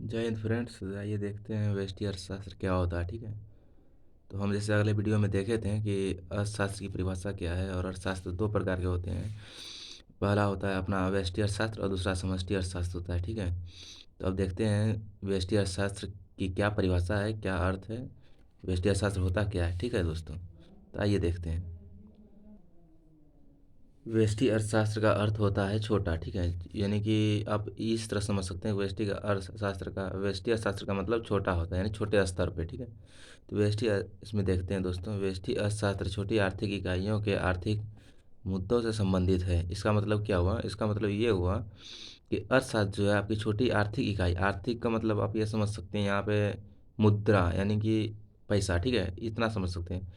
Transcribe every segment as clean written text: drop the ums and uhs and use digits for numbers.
जय हिंद फ्रेंड्स। आइए देखते हैं व्यष्टि अर्थशास्त्र क्या होता है। ठीक है, तो हम जैसे अगले वीडियो में देखे थे कि अर्थशास्त्र की परिभाषा क्या है। और अर्थशास्त्र दो प्रकार के होते हैं। पहला होता है अपना व्यष्टि अर्थशास्त्र और दूसरा समष्टि अर्थशास्त्र होता है। ठीक है, तो अब देखते हैं व्यष्टि अर्थशास्त्र की क्या परिभाषा है, क्या अर्थ है, व्यष्टि अर्थशास्त्र होता क्या है। ठीक है दोस्तों, तो आइए देखते हैं। व्यष्टि अर्थशास्त्र का अर्थ होता है छोटा। ठीक है, यानी कि आप इस तरह समझ सकते हैं, व्यष्टि अर्थशास्त्र का मतलब छोटा होता है, यानी छोटे स्तर पे। ठीक है, तो इसमें देखते हैं दोस्तों, व्यष्टि अर्थशास्त्र छोटी आर्थिक इकाइयों के आर्थिक मुद्दों से संबंधित है। इसका मतलब क्या हुआ? इसका मतलब ये हुआ कि अर्थशास्त्र जो है आपकी छोटी आर्थिक इकाई, आर्थिक का मतलब आप ये समझ सकते हैं यहाँ पे मुद्रा यानी कि पैसा। ठीक है, इतना समझ सकते हैं।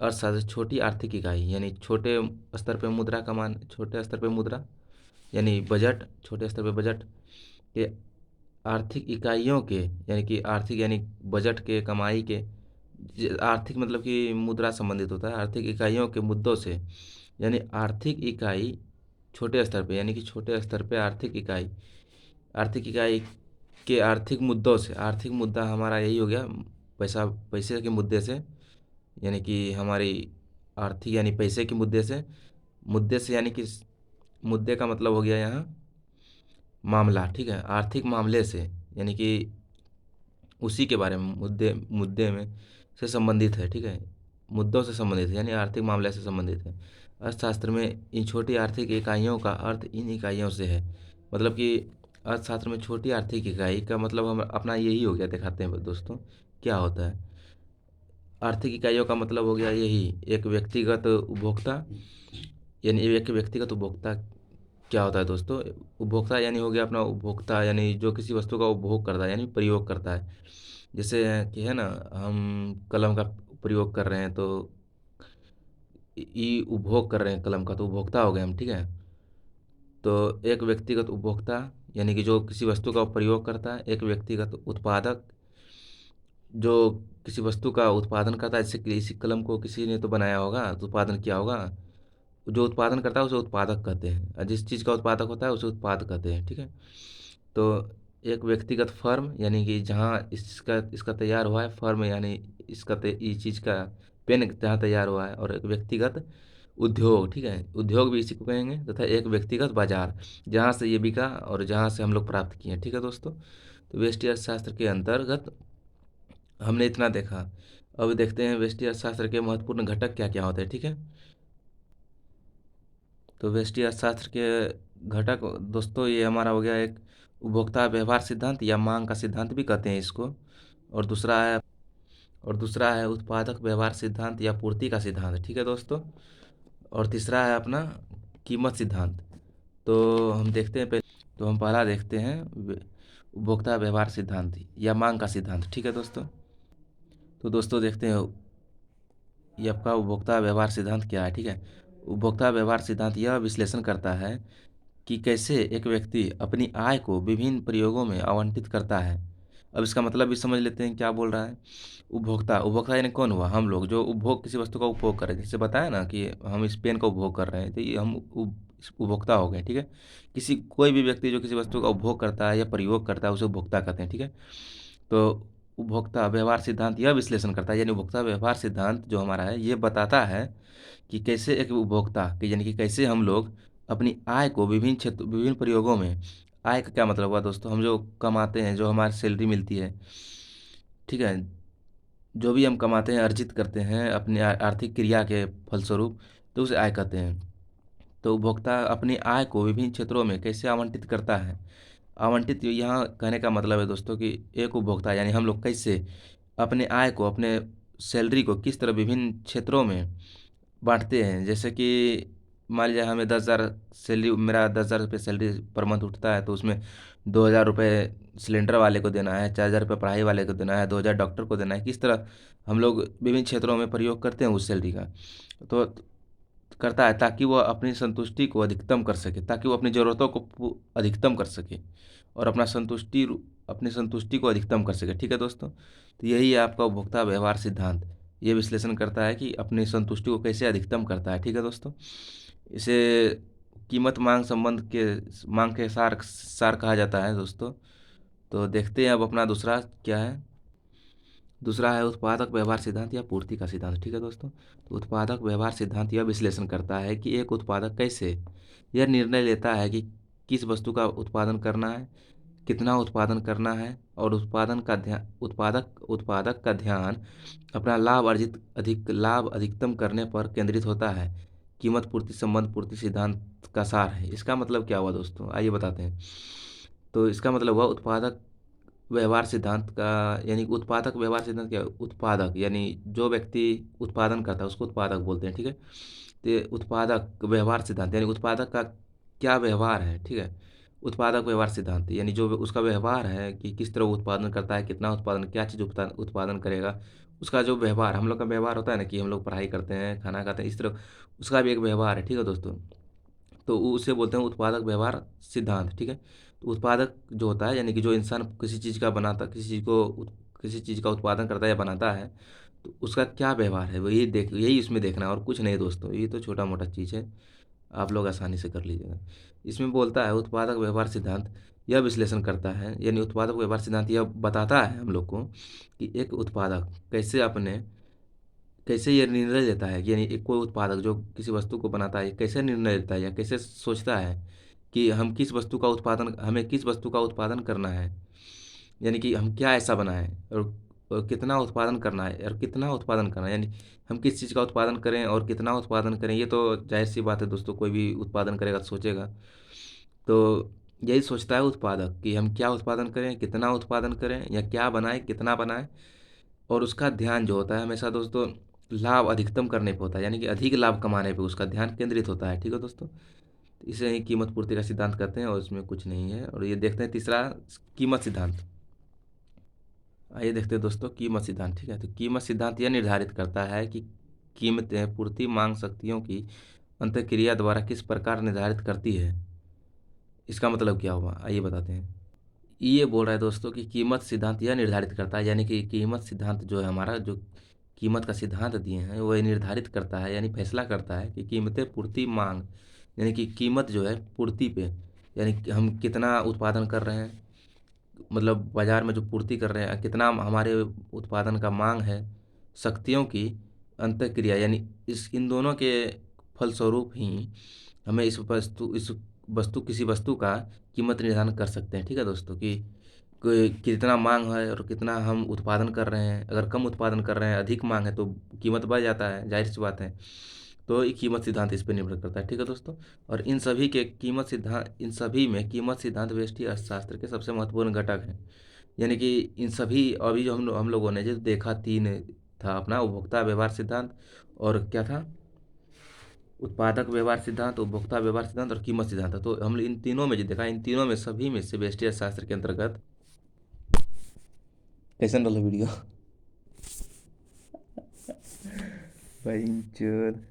अर्थशास्त्र छोटी आर्थिक इकाई यानी छोटे स्तर पे मुद्रा का मान, छोटे स्तर पे मुद्रा यानी बजट, छोटे स्तर पे बजट के आर्थिक इकाइयों के, यानी कि आर्थिक यानी बजट के, कमाई के, आर्थिक मतलब कि मुद्रा संबंधित होता है आर्थिक इकाइयों के मुद्दों से। यानी आर्थिक इकाई छोटे स्तर पे, यानी कि छोटे स्तर पे आर्थिक इकाई के आर्थिक मुद्दों से। आर्थिक मुद्दा हमारा यही हो गया, पैसा, पैसे के मुद्दे से, यानी कि हमारी आर्थिक यानी पैसे के मुद्दे से यानी कि मुद्दे का मतलब हो गया यहाँ मामला। ठीक है, आर्थिक मामले से, यानी कि उसी के बारे में, मुद्दे मुद्दे में से संबंधित है। ठीक है, मुद्दों से संबंधित है, यानी आर्थिक मामले से संबंधित है। अर्थशास्त्र में इन छोटी आर्थिक इकाइयों का अर्थ इन इकाइयों से है। मतलब कि अर्थशास्त्र में छोटी आर्थिक इकाई का मतलब हम अपना यही हो गया, दिखाते हैं दोस्तों क्या होता है। आर्थिक इकाइयों का मतलब हो गया यही, एक व्यक्तिगत उपभोक्ता, यानी एक व्यक्तिगत उपभोक्ता क्या होता है दोस्तों? उपभोक्ता यानी हो गया अपना उपभोक्ता, यानी जो किसी वस्तु का उपभोग करता है, यानी प्रयोग करता है। जैसे कि है ना, हम कलम का प्रयोग कर रहे हैं तो ई उपभोग कर रहे हैं कलम का, तो उपभोक्ता हो गए हम। ठीक है, तो एक व्यक्तिगत उपभोक्ता यानी कि जो किसी वस्तु का प्रयोग करता है, एक व्यक्तिगत उत्पादक जो किसी वस्तु का उत्पादन करता है। जैसे कि इसी कलम को किसी ने तो बनाया होगा, तो उत्पादन किया होगा। जो उत्पादन करता है उसे उत्पादक कहते हैं, और जिस चीज़ का उत्पादक होता है उसे उत्पाद कहते हैं। ठीक है, तो एक व्यक्तिगत फर्म यानी कि जहाँ इसका इसका तैयार हुआ है, फर्म यानी इस चीज़ का पेन जहाँ तैयार हुआ है। और एक व्यक्तिगत उद्योग, ठीक है, उद्योग भी इसी को कहेंगे, तथा एक व्यक्तिगत बाजार जहाँ से ये बिका और जहाँ से हम लोग प्राप्त किए। ठीक है दोस्तों, तो व्यष्टि अर्थशास्त्र के अंतर्गत हमने इतना देखा। अब देखते हैं व्यष्टि अर्थशास्त्र के महत्वपूर्ण घटक क्या क्या होते हैं। ठीक है, तो व्यष्टि अर्थशास्त्र के घटक दोस्तों, ये हमारा हो गया एक उपभोक्ता व्यवहार सिद्धांत या मांग का सिद्धांत भी कहते हैं इसको। और दूसरा है उत्पादक व्यवहार सिद्धांत या पूर्ति का सिद्धांत। ठीक है दोस्तों, और तीसरा है अपना कीमत सिद्धांत। तो हम देखते हैं पहले, तो हम पहला देखते हैं उपभोक्ता व्यवहार सिद्धांत या मांग का सिद्धांत। ठीक है दोस्तों, तो दोस्तों देखते हैं ये आपका उपभोक्ता व्यवहार सिद्धांत क्या है। ठीक है, उपभोक्ता व्यवहार सिद्धांत यह विश्लेषण करता है कि कैसे एक व्यक्ति अपनी आय को विभिन्न प्रयोगों में आवंटित करता है। अब इसका मतलब भी समझ लेते हैं क्या बोल रहा है। उपभोक्ता, उपभोक्ता यानी कौन हुआ? हम लोग जो उपभोग, किसी वस्तु का उपभोग कर रहे हैं। जैसे बताया ना कि हम इस पेन का उपभोग कर रहे हैं, तो ये हम उपभोक्ता हो गए। ठीक है, कोई भी व्यक्ति जो किसी वस्तु का उपभोग करता है या प्रयोग करता है उसे उपभोक्ता कहते हैं। ठीक है, तो उपभोक्ता व्यवहार सिद्धांत यह विश्लेषण करता है, यानी उपभोक्ता व्यवहार सिद्धांत जो हमारा है ये बताता है कि कैसे एक उपभोक्ता कि यानी कि कैसे हम लोग अपनी आय को विभिन्न प्रयोगों में। आय का क्या मतलब हुआ दोस्तों? हम जो कमाते हैं, जो हमारी सैलरी मिलती है, ठीक है, जो भी हम कमाते हैं, अर्जित करते हैं अपनी आर्थिक क्रिया के फलस्वरूप, तो उसे आय कहते हैं। तो उपभोक्ता अपनी आय को विभिन्न क्षेत्रों में कैसे आवंटित करता है? आवंटित यहाँ कहने का मतलब है दोस्तों कि एक उपभोक्ता यानी हम लोग कैसे अपने आय को, अपने सैलरी को किस तरह विभिन्न क्षेत्रों में बाँटते हैं। जैसे कि मान लीजिए हमें 10,000 सैलरी, मेरा 10,000 रुपये सैलरी पर मंथ उठता है, तो उसमें 2,000 रुपये सिलेंडर वाले को देना है, 4,000 रुपये पढ़ाई वाले को देना है, 2,000 डॉक्टर को देना है। किस तरह हम लोग विभिन्न क्षेत्रों में प्रयोग करते हैं उस सैलरी का, तो करता है ताकि वो अपनी संतुष्टि को अधिकतम कर सके, ताकि वो अपनी ज़रूरतों को अधिकतम कर सके और अपनी संतुष्टि को अधिकतम कर सके। ठीक है दोस्तों, तो यही है आपका उपभोक्ता व्यवहार सिद्धांत। ये विश्लेषण करता है कि अपनी संतुष्टि को कैसे अधिकतम करता है। ठीक है दोस्तों, इसे कीमत मांग संबंध के, मांग के सार सार कहा जाता है दोस्तों। तो देखते हैं अब अपना दूसरा क्या है। दूसरा है उत्पादक व्यवहार सिद्धांत या पूर्ति का सिद्धांत। ठीक है दोस्तों, तो उत्पादक व्यवहार सिद्धांत यह विश्लेषण करता है कि एक उत्पादक कैसे यह निर्णय लेता है कि किस वस्तु का उत्पादन करना है, कितना उत्पादन करना है, और उत्पादक का ध्यान अपना लाभ अधिकतम करने पर केंद्रित होता है। कीमत पूर्ति संबंध पूर्ति सिद्धांत का सार है। इसका मतलब क्या हुआ दोस्तों, आइए बताते हैं। तो इसका मतलब हुआ उत्पादक व्यवहार सिद्धांत का, यानी उत्पादक व्यवहार सिद्धांत क्या, उत्पादक यानी जो व्यक्ति उत्पादन करता है उसको उत्पादक बोलते हैं। ठीक है, तो ये उत्पादक व्यवहार सिद्धांत यानी उत्पादक का क्या व्यवहार है। ठीक है, उत्पादक व्यवहार सिद्धांत यानी जो उसका व्यवहार है कि किस तरह वो उत्पादन करता है, कितना उत्पादन, क्या चीज़ उत्पादन करेगा, उसका जो व्यवहार, हम लोग का व्यवहार होता है ना कि हम लोग पढ़ाई करते हैं, खाना खाते हैं, इस तरह उसका भी एक व्यवहार है। ठीक है दोस्तों, तो उसे बोलते हैं उत्पादक व्यवहार सिद्धांत। ठीक है, तो उत्पादक जो होता है यानी कि जो इंसान किसी चीज़ का बनाता, किसी चीज़ का उत्पादन करता है या बनाता है, तो उसका क्या व्यवहार है वो यही इसमें देखना है और कुछ नहीं दोस्तों। ये तो छोटा मोटा चीज़ है, आप लोग आसानी से कर लीजिएगा। इसमें बोलता है उत्पादक व्यवहार सिद्धांत यह विश्लेषण करता है, यानी उत्पादक व्यवहार सिद्धांत यह बताता है हम लोग को कि एक उत्पादक कैसे ये निर्णय लेता है, यानी एक कोई उत्पादक जो किसी वस्तु को बनाता है कैसे निर्णय लेता है या कैसे सोचता है कि हमें किस वस्तु का उत्पादन करना है, यानी कि हम क्या ऐसा बनाएं, और कितना उत्पादन करना है, और कितना उत्पादन करना है, यानी हम किस चीज़ का उत्पादन करें और कितना उत्पादन करें। ये तो जाहिर सी बात है दोस्तों, कोई भी उत्पादन करेगा तो सोचेगा। तो यही सोचता है उत्पादक कि हम क्या उत्पादन करें, कितना उत्पादन करें, या क्या बनाएं, कितना बनाएं। और उसका ध्यान जो होता है हमेशा दोस्तों लाभ अधिकतम करने पे होता है, यानी कि अधिक लाभ कमाने पे उसका ध्यान केंद्रित होता है। ठीक है दोस्तों, तो इसे ही कीमत पूर्ति का सिद्धांत कहते हैं और इसमें कुछ नहीं है। और ये देखते हैं तीसरा, कीमत सिद्धांत। आइए देखते हैं दोस्तों कीमत सिद्धांत। ठीक है, तो कीमत सिद्धांत यह निर्धारित करता है कि कीमतें पूर्ति मांग शक्तियों की अंतःक्रिया द्वारा किस प्रकार निर्धारित करती है। इसका मतलब क्या हुआ, आइए बताते हैं। ये बोल रहा है दोस्तों कि कीमत सिद्धांत यह निर्धारित करता है, यानी कि कीमत सिद्धांत जो है हमारा, जो कीमत का सिद्धांत दिए हैं वह निर्धारित करता है, यानी फैसला करता है कि कीमतें पूर्ति मांग, यानी कि कीमत जो है पूर्ति पे, यानी कि हम कितना उत्पादन कर रहे हैं, मतलब बाजार में जो पूर्ति कर रहे हैं, कितना हमारे उत्पादन का मांग है, शक्तियों की अंतःक्रिया, यानी इन दोनों के फलस्वरूप ही हमें किसी वस्तु का कीमत निर्धारण कर सकते हैं। ठीक है दोस्तों, कि कितना मांग है और कितना हम उत्पादन कर रहे हैं। अगर कम उत्पादन कर रहे हैं, अधिक मांग है, तो कीमत बढ़ जाता है, जाहिर सी बात है। तो ये कीमत सिद्धांत इस पर निर्भर करता है। ठीक है दोस्तों, और इन सभी में कीमत सिद्धांत व्यष्टि अर्थशास्त्र के सबसे महत्वपूर्ण घटक हैं। यानी कि इन सभी अभी जो हम लोगों ने जो देखा, तीन था अपना, उपभोक्ता व्यवहार सिद्धांत, और क्या था, उत्पादक व्यवहार सिद्धांत, उपभोक्ता व्यवहार सिद्धांत और कीमत सिद्धांत। तो हम इन तीनों में जो देखा, इन तीनों में सभी में से व्यष्टि अर्थशास्त्र के अंतर्गत, कैसन रहा वीडियो भाई चोद।